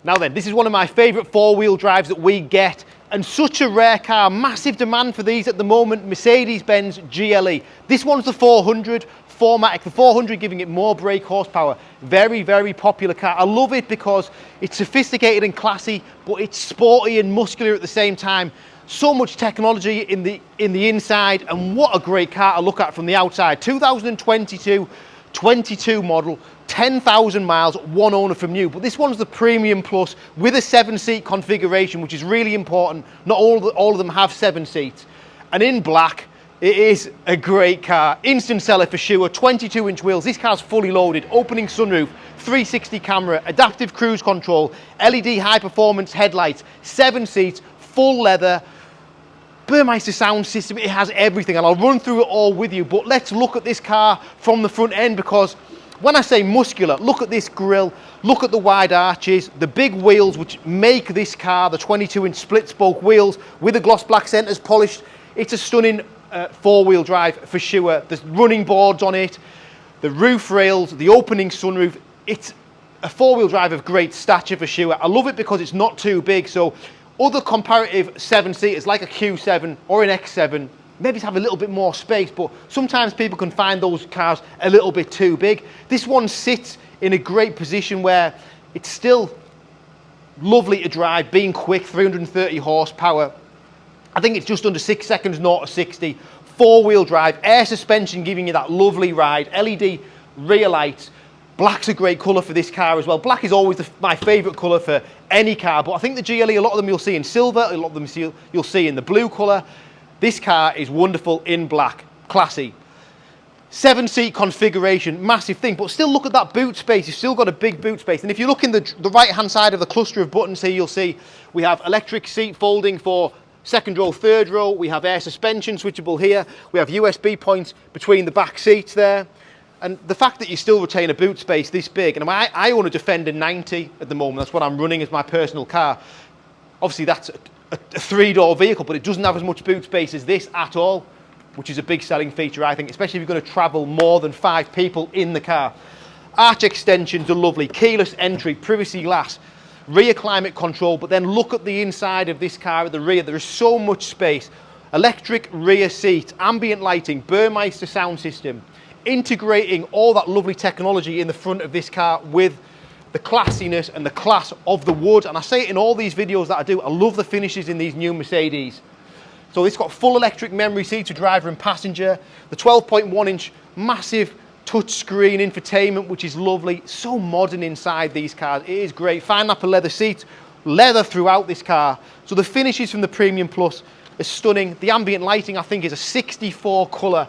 Now then, this is one of my favourite four-wheel drives that we get, and such a rare car, massive demand for these at the moment, Mercedes-Benz GLE. This one's the 400, 4Matic, the 400 giving it more brake horsepower. Very, very popular car. I love it because it's sophisticated and classy, but it's sporty and muscular at the same time. So much technology in the inside, and what a great car to look at from the outside. 2022 22 model, 10,000 miles, one owner from new. But this one's the Premium Plus with a 7-seat configuration, which is really important. Not all of them have 7 seats. And in black, it is a great car. Instant seller for sure, 22-inch wheels. This car's fully loaded, opening sunroof, 360 camera, adaptive cruise control, LED high-performance headlights, 7 seats, full leather, Burmeister sound system. It has everything, and I'll run through it all with you. But let's look at this car from the front end, because when I say muscular, look at this grille, look at the wide arches, the big wheels which make this car, the 22-inch split spoke wheels with the gloss black centers polished. It's a stunning four-wheel drive for sure. There's running boards on it, the roof rails, the opening sunroof. It's a four-wheel drive of great stature for sure. I love it because it's not too big, so other comparative 7-seaters like a Q7 or an X7 maybe have a little bit more space, but sometimes people can find those cars a little bit too big. This one sits in a great position where it's still lovely to drive, being quick, 330 horsepower. I think it's just under 6 seconds, 0 to 60. Four-wheel drive, air suspension giving you that lovely ride, LED rear lights. Black's a great colour for this car as well. Black is always my favourite colour for any car, but I think the GLE, a lot of them you'll see in silver, a lot of them you'll see in the blue colour. This car is wonderful in black, classy. 7-seat configuration, massive thing, but still look at that boot space. You've still got a big boot space. And if you look in the right-hand side of the cluster of buttons here, you'll see we have electric seat folding for second row, third row. We have air suspension switchable here. We have USB points between the back seats there. And the fact that you still retain a boot space this big, and I own a Defender 90 at the moment. That's what I'm running as my personal car. Obviously, that's a 3-door vehicle, but it doesn't have as much boot space as this at all, which is a big selling feature, I think, especially if you're going to travel more than 5 people in the car. Arch extensions are lovely, keyless entry, privacy glass, rear climate control, but then look at the inside of this car at the rear. There is so much space. Electric rear seat, ambient lighting, Burmeister sound system, integrating all that lovely technology in the front of this car with the classiness and the class of the wood. And I say it in all these videos that I do, I love the finishes in these new Mercedes. So it's got full electric memory seats for driver and passenger, the 12.1-inch massive touchscreen infotainment, which is lovely. So modern inside these cars, it is great. Fine nappa leather seats, leather throughout this car. So the finishes from the Premium Plus is stunning. The ambient lighting, I think, is a 64 colour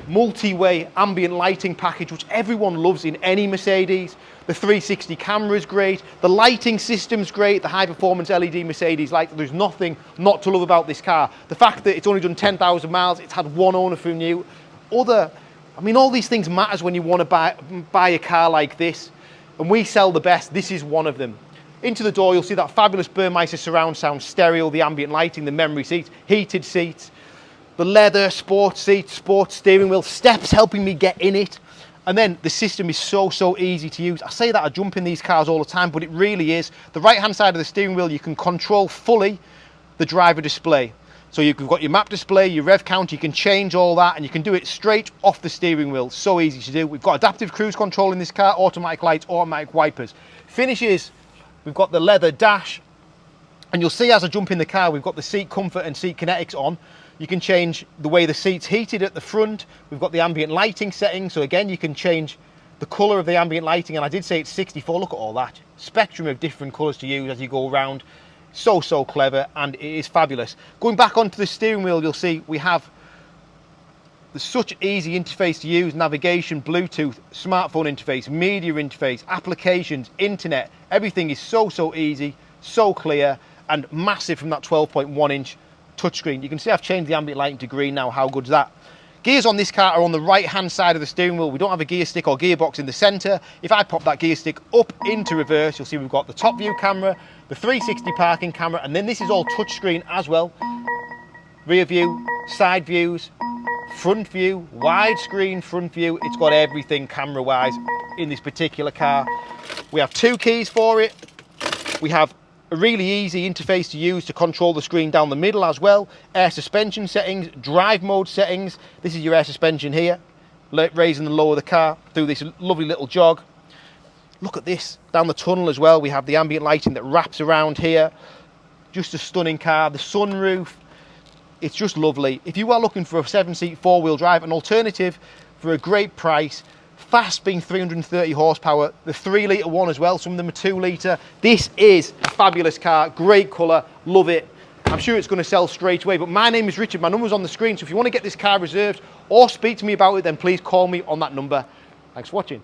multi-way ambient lighting package, which everyone loves in any Mercedes. The 360 camera is great, the lighting system's great, the high performance LED Mercedes light. There's nothing not to love about this car. The fact that it's only done 10,000 miles, it's had one owner from new. I mean, all these things matters when you want to buy a car like this, and we sell the best. This is one of them. Into the door, you'll see that fabulous Burmeister surround sound stereo, the ambient lighting, the memory seats, heated seats, the leather, sports seats, sports steering wheel, steps helping me get in it. And then the system is so easy to use. I say that I jump in these cars all the time, but it really is. The right-hand side of the steering wheel, you can control fully the driver display. So you've got your map display, your rev counter, you can change all that, and you can do it straight off the steering wheel. So easy to do. We've got adaptive cruise control in this car, automatic lights, automatic wipers. Finishes, we've got the leather dash, and you'll see as I jump in the car, we've got the seat comfort and seat kinetics on. You can change the way the seat's heated at the front. We've got the ambient lighting setting, so again, you can change the colour of the ambient lighting, and I did say it's 64, look at all that. Spectrum of different colours to use as you go around. So clever, and it is fabulous. Going back onto the steering wheel, you'll see we have such easy interface to use, navigation, Bluetooth, smartphone interface, media interface, applications, internet. Everything is so easy, so clear, and massive from that 12.1-inch touchscreen. You can see I've changed the ambient lighting to green now. How good's that? Gears on this car are on the right-hand side of the steering wheel. We don't have a gear stick or gearbox in the centre. If I pop that gear stick up into reverse, you'll see we've got the top view camera, the 360 parking camera, and then this is all touchscreen as well. Rear view, side views, front view, widescreen front view. It's got everything camera-wise in this particular car. We have 2 keys for it. We have a really easy interface to use to control the screen down the middle as well. Air suspension settings, drive mode settings. This is your air suspension here, raising and lower the car through this lovely little jog. Look at this, down the tunnel as well, we have the ambient lighting that wraps around here. Just a stunning car. The sunroof, it's just lovely. If you are looking for a 7-seat 4-wheel drive, an alternative for a great price, fast being 330 horsepower, the 3-litre one as well, some of them are 2-litre. This is a fabulous car, great colour, love it. I'm sure it's going to sell straight away, but my name is Richard, my number's on the screen, so if you want to get this car reserved or speak to me about it, then please call me on that number. Thanks for watching.